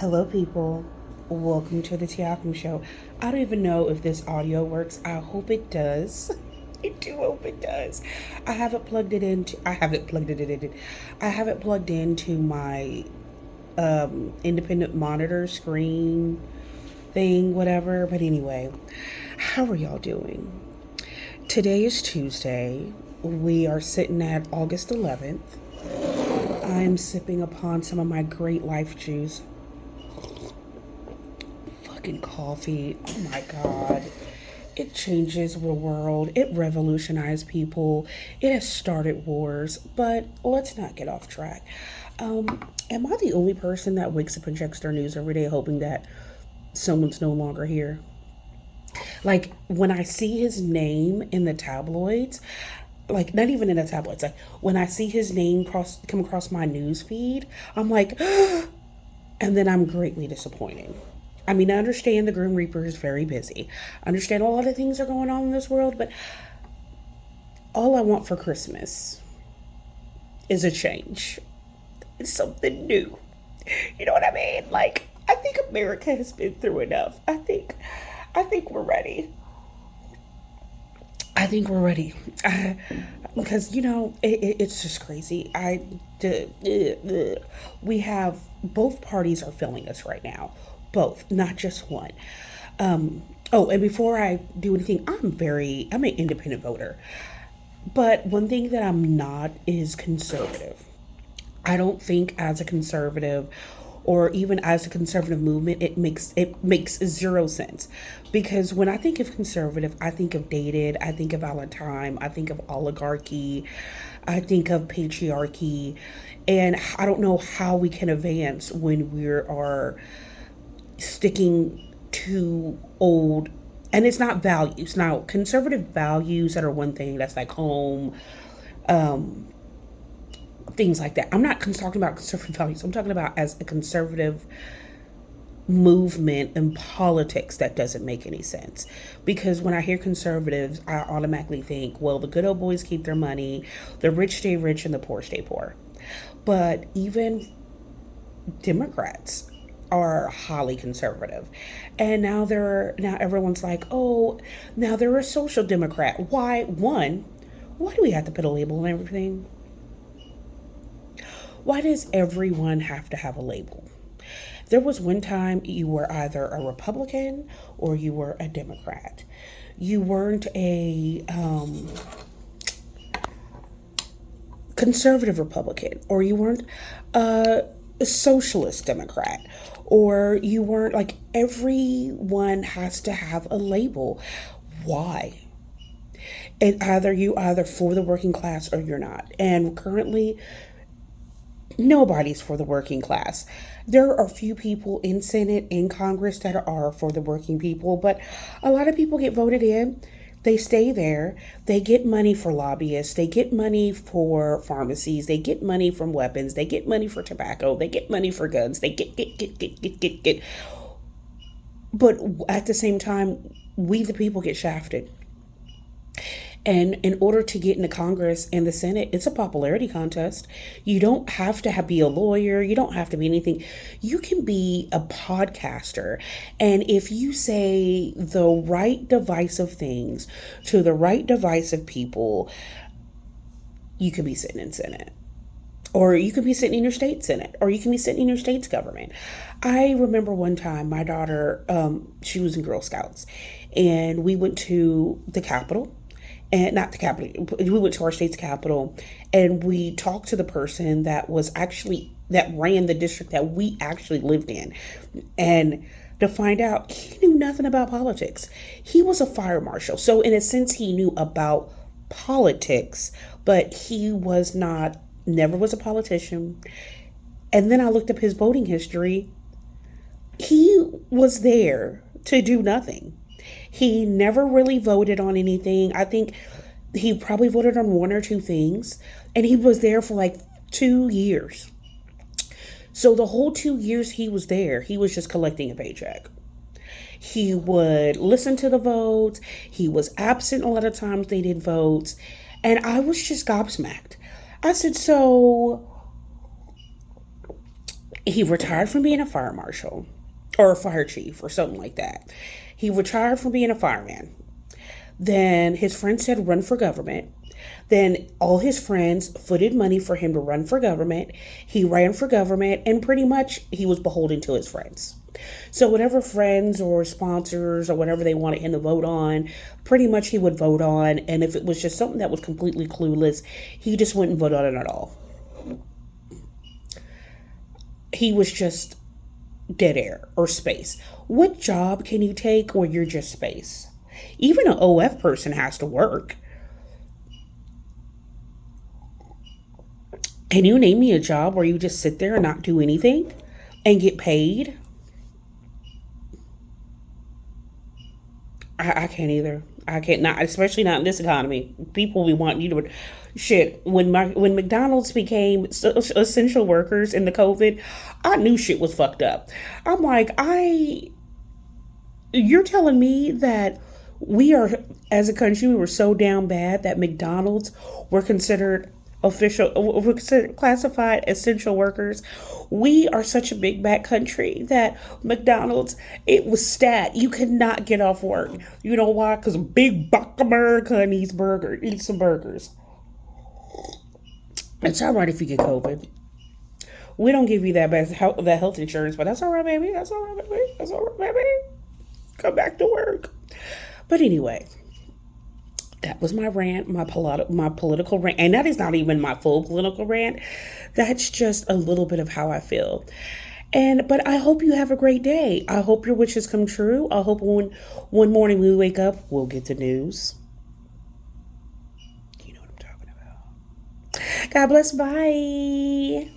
Hello, people. Welcome to the Tiakum Show. I don't even know if this audio works. I hope it does. I do hope it does. I have it plugged it into. I have it plugged it in. I have it plugged into my independent monitor screen thing, whatever. But anyway, how are y'all doing? Today is Tuesday. We are sitting at August 11th. I'm sipping upon some of my great life juice. Fucking coffee. Oh my God. It changes the world. It revolutionized people. It has started wars. But let's not get off track. Am I the only person that wakes up and checks their news every day hoping that someone's no longer here? Like when I see his name in the tabloids, like not even in the tabloids, like when I see his name come across my news feed, I'm like, and then I'm greatly disappointed. I mean, I understand the Grim Reaper is very busy. I understand a lot of things are going on in this world, but all I want for Christmas is a change. It's something new. You know what I mean? Like, I think America has been through enough. I think we're ready. I think we're ready. Because, it's just crazy. We have, both parties are filling us right now. Both, not just one. And before I do anything, I'm an independent voter. But one thing that I'm not is conservative. I don't think as a conservative or even as a conservative movement it makes zero sense, because when I think of conservative, I think of dated, I think of Valentine, I think of oligarchy, I think of patriarchy, and I don't know how we can advance when we are sticking to old, and it's not values. Now conservative values that are one thing, that's like home, um things like that. I'm not talking about conservative values. I'm talking about as a conservative movement in politics that doesn't make any sense. Because when I hear conservatives, I automatically think, well, the good old boys keep their money, the rich stay rich and the poor stay poor. But even Democrats are highly conservative. And now everyone's like, oh, now they're a social democrat. Why do we have to put a label on everything? Why does everyone have to have a label? There was one time you were either a Republican or you were a Democrat. You weren't a conservative Republican, or you weren't a socialist Democrat, or you weren't, like, everyone has to have a label. Why? And either for the working class or you're not. And currently, nobody's for the working class. There are a few people in Senate, in Congress that are for the working people, but a lot of people get voted in. They stay there. They get money for lobbyists. They get money for pharmacies. They get money from weapons. They get money for tobacco. They get money for guns. They get. But at the same time, we the people get shafted. And in order to get into Congress and the Senate, it's a popularity contest. You don't have to be a lawyer. You don't have to be anything. You can be a podcaster. And if you say the right divisive things to the right divisive people, you could be sitting in Senate. Or you could be sitting in your state Senate. Or you can be sitting in your state's government. I remember one time my daughter, she was in Girl Scouts. And we went to the Capitol, and not the capital, we went to our state's capital, and we talked to the person that ran the district that we actually lived in, and to find out he knew nothing about politics. He was a fire marshal, so in a sense he knew about politics, but he was not, never was a politician. And then I looked up his voting history. He was there to do nothing. He never really voted on anything. I think he probably voted on one or two things, and he was there for like 2 years. So the whole 2 years he was there, he was just collecting a paycheck. He would listen to the votes. He was absent a lot of times they did votes. And I was just gobsmacked. I said, so He retired from being a fire marshal or a fire chief or something like that. He retired from being a fireman. Then his friend said run for government. Then all his friends footed money for him to run for government. He ran for government and pretty much he was beholden to his friends. So whatever friends or sponsors or whatever they wanted him to vote on, pretty much he would vote on. And if it was just something that was completely clueless, he just wouldn't vote on it at all. He was just dead air or space. What job can you take where you're just space? Even an OF person has to work. Can you name me a job where you just sit there and not do anything and get paid? I can't either. I can't not, especially not in this economy. People we want you to shit. When McDonald's became essential workers in the COVID, I knew shit was fucked up. I'm like, you're telling me that we are, as a country, we were so down bad that McDonald's were considered were considered classified essential workers. We are such a big bad country that McDonald's, it was stat you could not get off work. You know why? Because big buck America needs eat some burgers. It's all right if you get COVID. We don't give you that health insurance, but that's all right, baby. That's all right, baby. That's all right, baby. Come back to work. But anyway, that was my rant, my political rant, and that is not even my full political rant. That's just a little bit of how I feel. But I hope you have a great day. I hope your wishes come true. I hope one morning we wake up, we'll get the news. You know what I'm talking about. God bless. Bye.